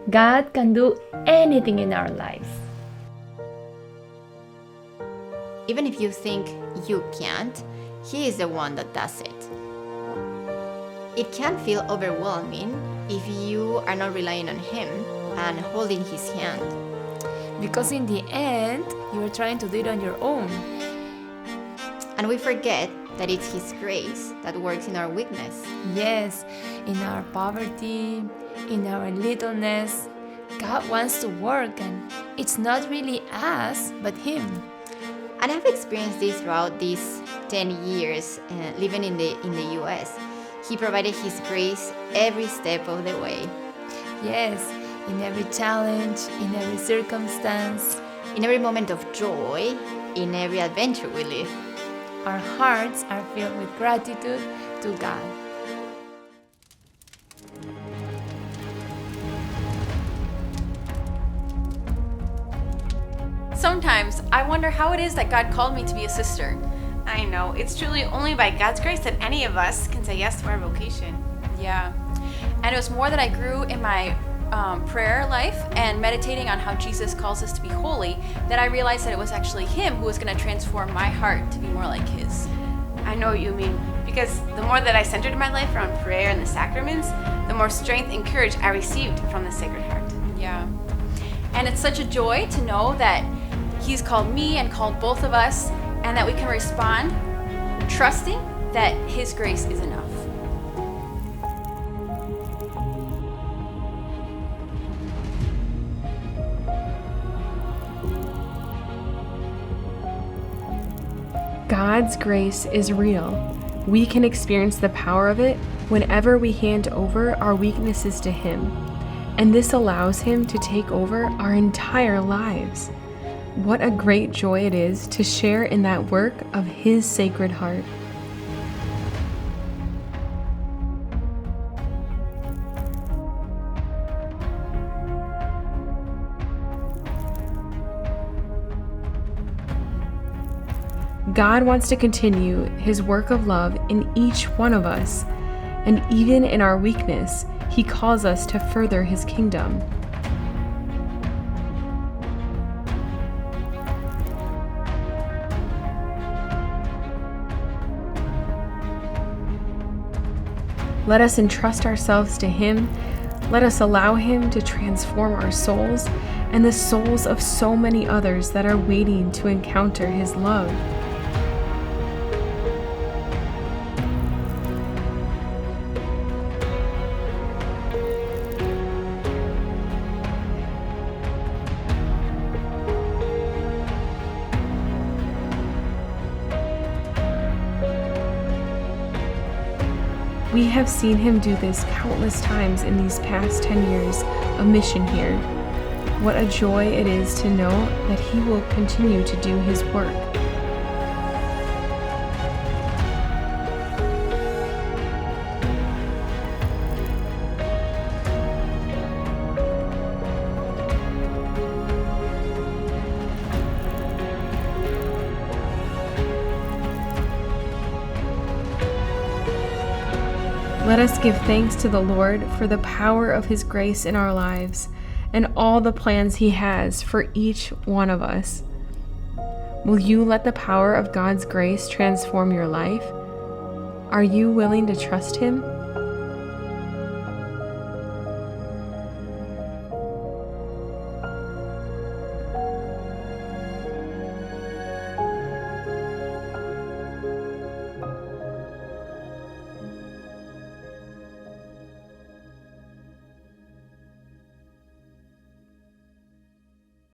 God can do anything in our lives. Even if you think you can't, He is the one that does it. It can feel overwhelming if you are not relying on Him and holding His hand. Because in the end, you're trying to do it on your own. And we forget that it's His grace that works in our weakness. Yes, in our poverty, in our littleness, God wants to work, and it's not really us, but Him. And I've experienced this throughout these 10 years living in the US. He provided His grace every step of the way. Yes, in every challenge, in every circumstance, in every moment of joy, in every adventure we live. Our hearts are filled with gratitude to God. Sometimes I wonder how it is that God called me to be a sister. I know, it's truly only by God's grace that any of us can say yes to our vocation. Yeah. And it was more that I grew in my prayer life and meditating on how Jesus calls us to be holy that I realized that it was actually Him who was going to transform my heart to be more like His. I know what you mean, because the more that I centered my life around prayer and the sacraments, the more strength and courage I received from the Sacred Heart. Yeah. And it's such a joy to know that He's called me and called both of us, and that we can respond trusting that His grace is enough. God's grace is real. We can experience the power of it whenever we hand over our weaknesses to Him, and this allows Him to take over our entire lives. What a great joy it is to share in that work of His Sacred Heart. God wants to continue His work of love in each one of us, and even in our weakness, He calls us to further His kingdom. Let us entrust ourselves to Him. Let us allow Him to transform our souls and the souls of so many others that are waiting to encounter His love. We have seen Him do this countless times in these past 10 years of mission here. What a joy it is to know that He will continue to do His work. Let us give thanks to the Lord for the power of His grace in our lives and all the plans He has for each one of us. Will you let the power of God's grace transform your life? Are you willing to trust Him?